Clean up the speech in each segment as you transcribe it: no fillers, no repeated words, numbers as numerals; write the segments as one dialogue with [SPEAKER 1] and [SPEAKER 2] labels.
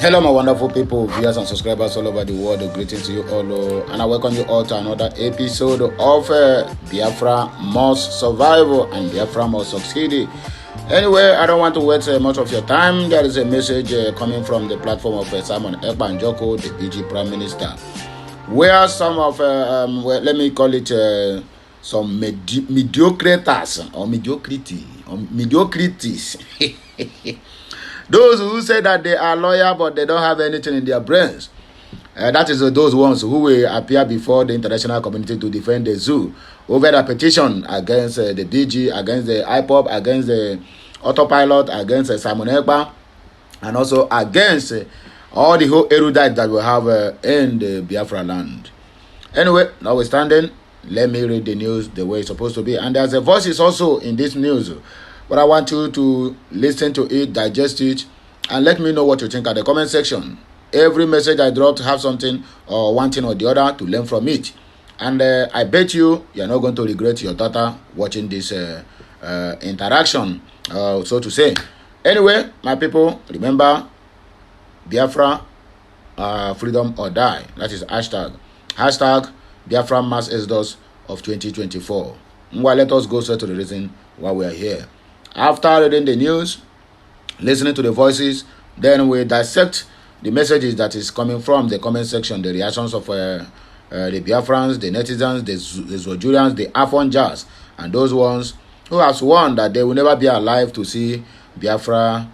[SPEAKER 1] Hello, my wonderful people, viewers and subscribers all over the world. Greetings to you all, and I welcome you all to another episode of Biafra Must Survive and Biafra Must Succeed. Anyway, I don't want to waste much of your time. There is a message coming from the platform of Simon Ekpa, the PG Prime Minister, where some of, let me call it, some mediocrities. Those who say that they are lawyers but they don't have anything in their brains. That is those ones who will appear before the international community to defend the zoo over the petition against the DG, against the IPOP, against the autopilot, against Simon Ekpa, and also against all the whole erudite that we have in the Biafra land. Anyway, notwithstanding, let me read the news the way it's supposed to be. And there's a voice also in this news. But I want you to listen to it, digest it, and let me know what you think at the comment section. Every message I dropped have something or one thing or the other to learn from it. And I bet you're not going to regret your daughter watching this interaction, so to say. Anyway, my people, remember, Biafra, freedom or die. That is hashtag Biafra mass exodus of 2024. Well, let us go straight to the reason why we are here. After reading the news, listening to the voices, then we dissect the messages that is coming from the comment section, the reactions of the Biafrans, the netizens, the Zojurians, the Afon-Jars, and those ones who have sworn that they will never be alive to see Biafra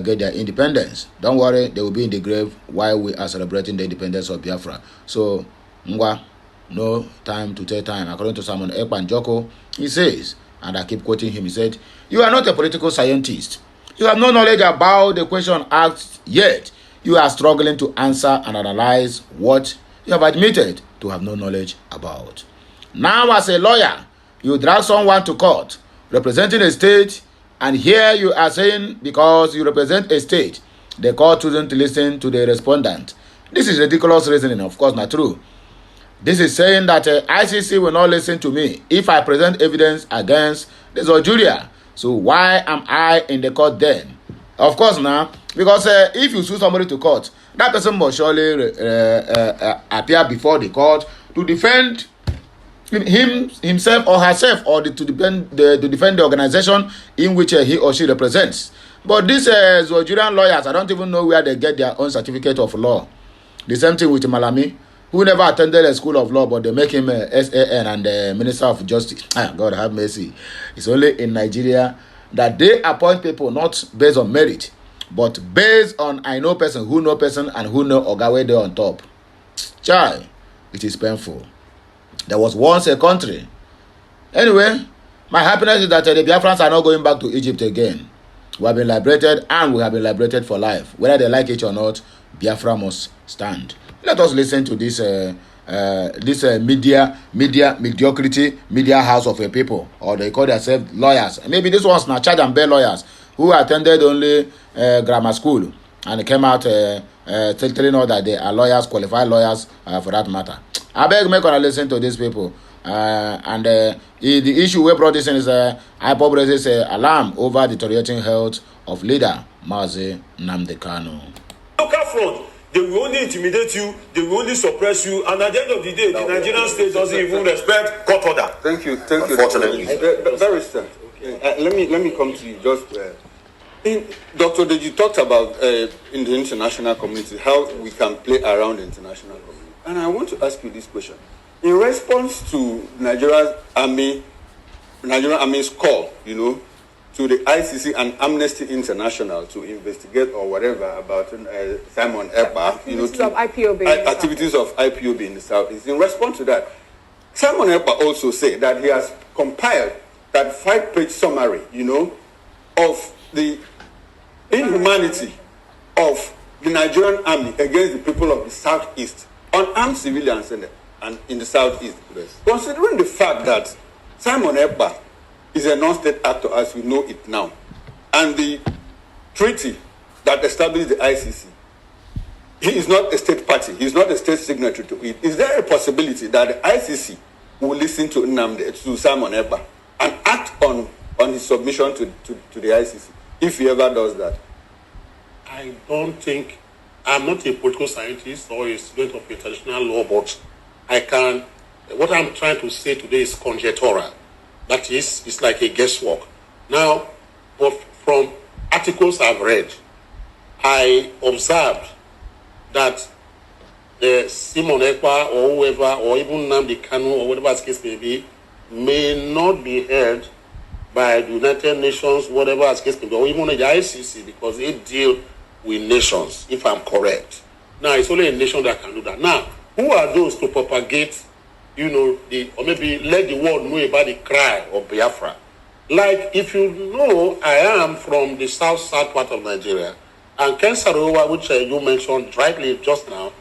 [SPEAKER 1] get their independence. Don't worry, they will be in the grave while we are celebrating the independence of Biafra. So, no time to take time. According to Simon Ekpa, he says, and I keep quoting him, he said, "You are not a political scientist. You have no knowledge about the question asked, yet you are struggling to answer and analyze what you have admitted to have no knowledge about. Now, as a lawyer, you drag someone to court representing a state, and here you are saying because you represent a state, the court shouldn't listen to the respondent. This is ridiculous reasoning, of course, not true. This is saying that ICC will not listen to me if I present evidence against the Zojuria. So why am I in the court then? Of course now, because if you sue somebody to court, that person must surely appear before the court to defend himself or herself, or to defend the organization in which he or she represents. But these Zojurian lawyers, I don't even know where they get their own certificate of law. The same thing with Malami, who never attended a school of law, but they make him SAN and Minister of Justice. God have mercy. It's only in Nigeria that they appoint people not based on merit, but based on I know person, and who know Ogawe there on top. Chai, it is painful. There was once a country. Anyway, my happiness is that the Biafrans are not going back to Egypt again. We have been liberated, and we have been liberated for life. Whether they like it or not, Biafra must stand. Let us listen to this media house of a people, or they call themselves lawyers. Maybe this one's not charge and bear lawyers who attended only grammar school and came out telling us that they are lawyers, qualified lawyers for that matter. I beg make una listen to these people. The issue we brought this in is IPOB raises alarm over deteriorating health of leader Mazi Nnamdi Kanu.
[SPEAKER 2] Local front. They will only intimidate you, they will only suppress you, and at the end of the day, the Nigerian state doesn't even respect court order.
[SPEAKER 3] Thank you.
[SPEAKER 2] Unfortunately.
[SPEAKER 3] Barrister, let me come to you. Dr. Deji talked about in the international community, how we can play around the international community. And I want to ask you this question. In response to Nigerian Army's call, to the ICC and Amnesty International to investigate or whatever about Simon Ekpa, activities of IPOB in the Southeast. In response to that, Simon Ekpa also said that he has compiled that 5-page summary, of the inhumanity of the Nigerian army against the people of the Southeast, unarmed civilians in the Southeast. Yes. Considering the fact that Simon Ekpa is a non-state actor as we know it now, and the treaty that established the ICC, he is not a state party, he is not a state signatory to it. Is there a possibility that the ICC will listen to Simon Ekpa and act on his submission to the ICC, if he ever does that?
[SPEAKER 2] I don't think
[SPEAKER 4] I'm not a political scientist or a student of international law, but what I'm trying to say today is conjectural. That is, it's like a guesswork. Now, but from articles I've read, I observed that Simon Ekpa or whoever, or even Nnamdi Kanu or whatever the case may be, may not be held by the United Nations, whatever the case may be, or even the ICC, because they deal with nations, if I'm correct. Now, it's only a nation that can do that. Now, who are those to propagate, or maybe let the world know about the cry of Biafra? Like, if you know, I am from the south part of Nigeria, and Ken Saro-Wiwa, which you mentioned rightly just now,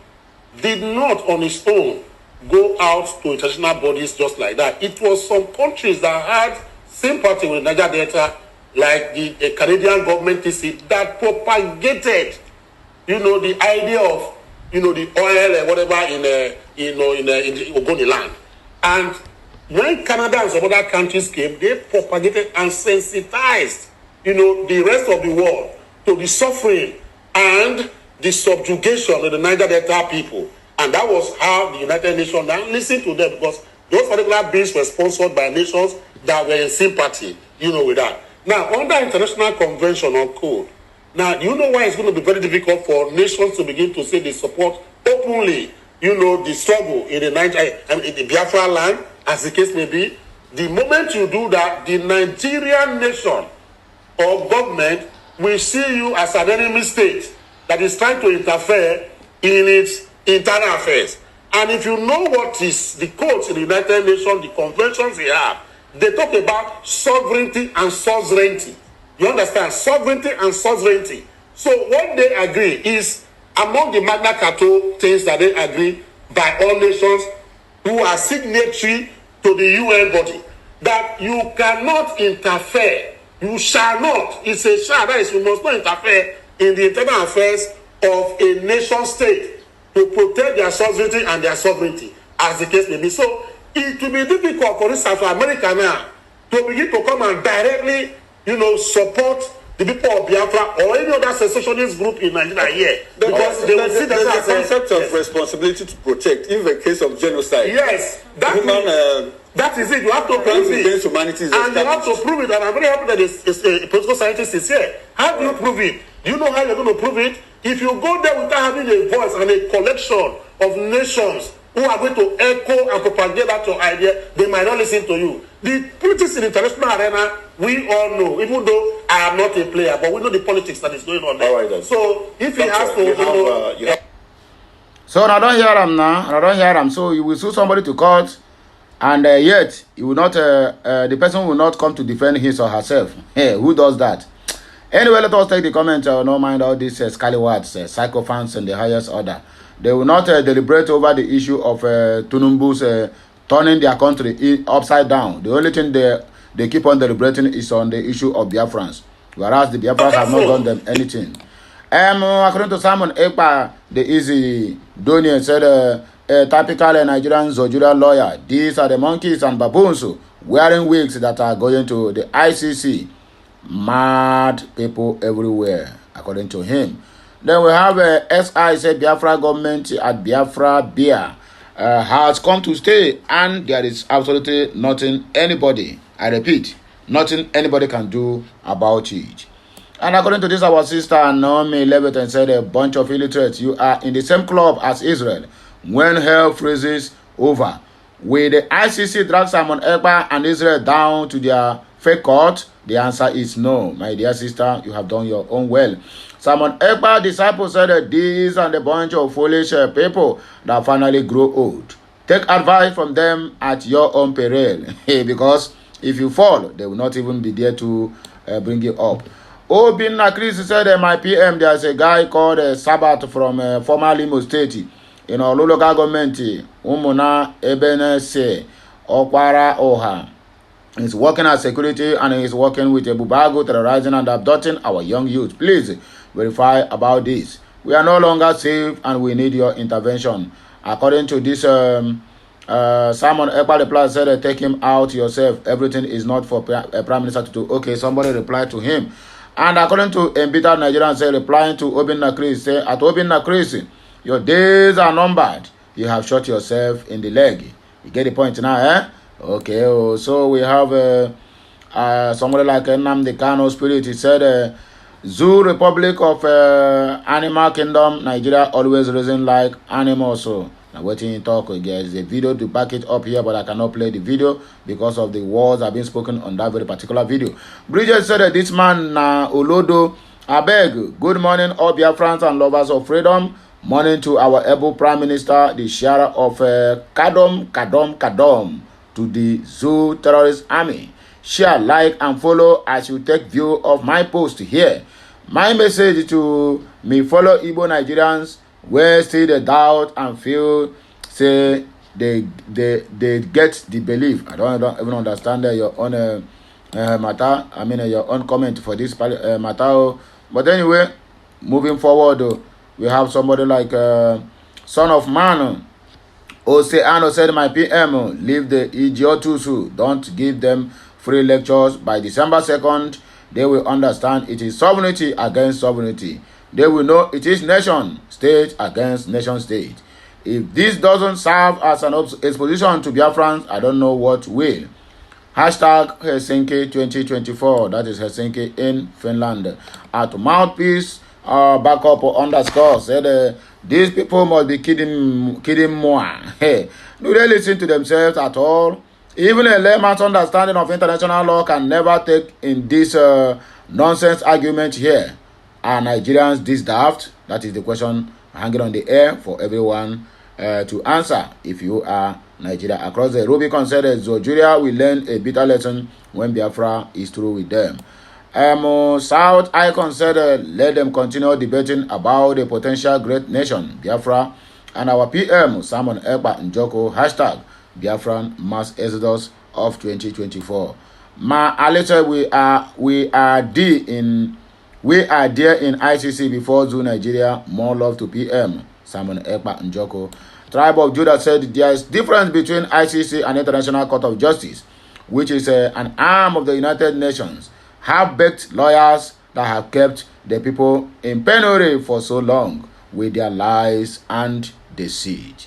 [SPEAKER 4] did not on its own go out to international bodies just like that. It was some countries that had sympathy with Niger Delta, like the Canadian government that propagated, the idea of, the oil and whatever in the Ogoni land. And when Canada and some other countries came, they propagated and sensitized, the rest of the world to the suffering and the subjugation of the Niger Delta people. And that was how the United Nations now listened to them, because those particular bills were sponsored by nations that were in sympathy, with that. Now, under International Convention on Code, now, you know why it's going to be very difficult for nations to begin to say they support openly, the struggle in the Biafra land, as the case may be. The moment you do that, the Nigerian nation or government will see you as an enemy state that is trying to interfere in its internal affairs. And if you know what is the codes in the United Nations, the conventions they have, they talk about sovereignty and suzerainty. You understand? Sovereignty and suzerainty. So what they agree is, among the Magna Carta things that they agree by all nations who are signatory to the UN body, that you cannot interfere. You shall not. It's a shall. That is, you must not interfere in the internal affairs of a nation state to protect their sovereignty and their sovereignty, as the case may be. So it will be difficult for instance for America now to begin to come and directly, support the people of Biafra or any other secessionist group in Nigeria here. Because they will see that
[SPEAKER 3] the concept of responsibility to protect in the case of genocide.
[SPEAKER 4] Yes, that is it. You have to prove it. And you have to prove it. And I'm very happy that a political scientist is here. How do you prove it? Do you know how you're going to prove it? If you go there without having a voice and a collection of nations who are going to echo and propagate that your idea, they might not listen to you. The politics in the international arena, we all know, even though I am not a player, but we know the politics that is going on there.
[SPEAKER 1] All right, then.
[SPEAKER 4] So if he has to,
[SPEAKER 1] So I don't hear him now. I don't hear him. So you will sue somebody to court, and yet you will not. The person will not come to defend his or herself. Hey, who does that? Anyway, let us take the comment. No mind all these scallywags, psychophants, and the highest order. They will not deliberate over the issue of Tunumbu's turning their country upside down. The only thing they keep on deliberating is on the issue of Biafrans, whereas the Biafrans have not done them anything. According to Simon Ekpa, the easy Donian said, a typical Nigerian Zojura lawyer, these are the monkeys and baboons wearing wigs that are going to the ICC. Mad people everywhere, according to him. Then we have SI said Biafra government at Biafra Beer has come to stay, and there is absolutely nothing anybody, I repeat, nothing anybody can do about it. And according to this, our sister Naomi Leviton said, a bunch of illiterates, you are in the same club as Israel. When hell freezes over, will the ICC drag Simon Ekpa and Israel down to their fake court? The answer is no, my dear sister. You have done your own well. Simon Ekpa disciples said that these are the bunch of foolish people that finally grow old. Take advice from them at your own peril, because if you fall, they will not even be there to bring you up. Obinna Chris said, my PM, there's a guy called Sabat from former Limo State, local government, Umuna Ebenese, Okwara Oha. He's working as security, and he's working with a Bubago terrorizing and abducting our young youth. Please verify about this. We are no longer safe, and we need your intervention. According to this, Simon Ekpa replied, said, take him out yourself. Everything is not for Prime Minister to do. Okay, somebody replied to him. And according to embittered Nigerians, replying to Obinna Chris, say, at Obinna Chris, your days are numbered. You have shot yourself in the leg. You get the point now, eh? Okay, so we have somebody like Nnamdi Kanu Spirit. He said, Zoo Republic of Animal Kingdom, Nigeria always raising like animals. So now waiting to talk. There's a video to back it up here, but I cannot play the video because of the words that have been spoken on that very particular video. Bridget said that this man Olodo Abeg, good morning all Biafrans and lovers of freedom. Morning to our able Prime Minister, the sharer of Kadom to the Zoo terrorist army. Share, like, and follow as you take view of my post here. My message to me fellow Igbo Nigerians where still the doubt and feel say they get the belief. I don't even understand your own matter. I mean your own comment for this matter. But anyway, moving forward, we have somebody like Son of Man. Oceano said, my PM, leave the idiotusu. Don't give them free lectures. By December 2nd, they will understand it is sovereignty against sovereignty. They will know it is nation state against nation state. If this doesn't serve as an exposition to Biafrans, I don't know what will. Hashtag Helsinki 2024. That is Helsinki in Finland. At mouthpiece backup underscore said these people must be kidding more. Hey, do they listen to themselves at all? Even a layman's understanding of international law can never take in this nonsense argument here. Are Nigerians this daft? That is the question hanging on the air for everyone to answer. If you are Nigeria across the Rubicon said Nigeria will learn a bitter lesson when Biafra is through with them. South Icon said let them continue debating about the potential great nation Biafra, and our PM Simon Ekpa Njoko hashtag Biafran mass exodus of 2024. We are there in ICC before Zoo Nigeria. More love to PM Simon Ekpa Njoko. Tribe of Judah said there is difference between ICC and International Court of Justice, which is an arm of the United Nations. Half-baked lawyers that have kept the people in penury for so long with their lies and deceit.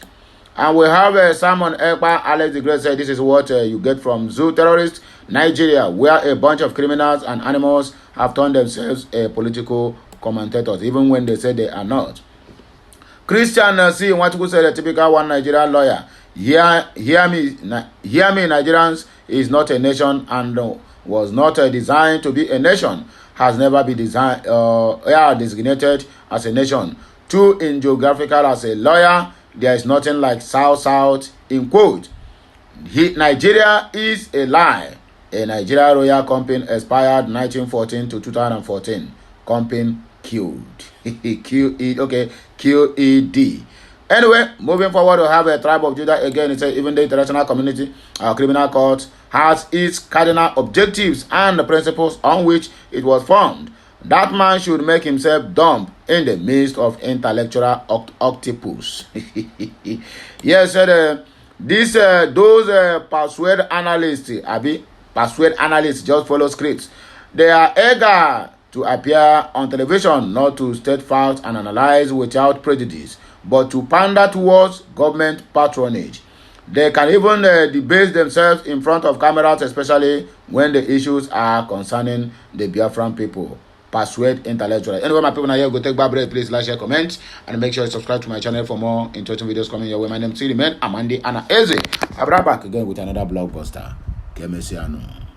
[SPEAKER 1] And we have Simon Ekpa, Alex the Great said this is what you get from Zoo terrorists, Nigeria, where a bunch of criminals and animals have turned themselves political commentators, even when they say they are not. Christian C. Nwachukwu said a typical one Nigerian lawyer. Hear me, Nigerians is not a nation and was not designed to be a nation, has never been designated as a nation. 2 in geographical as a lawyer, there is nothing like South in quote. Nigeria is a lie. A Nigeria royal company expired 1914 to 2014. Company killed. QED. Anyway, moving forward, we have a Tribe of Judah again. It says even the international community, our criminal court, has its cardinal objectives and the principles on which it was formed. That man should make himself dumb in the midst of intellectual octopus. Yes, those persuade analysts just follow scripts. They are eager to appear on television, not to state facts and analyze without prejudice, but to pander towards government patronage. They can even debase themselves in front of cameras, especially when the issues are concerning the Biafran people. Persuade intellectually. Anyway, my people, now here go take back break. Please like, share, comment, and make sure you subscribe to my channel for more interesting videos coming your way. My name is Siri Man. I'm Andy Anna Eze. I'll be right back again with another blockbuster. Kemesiano.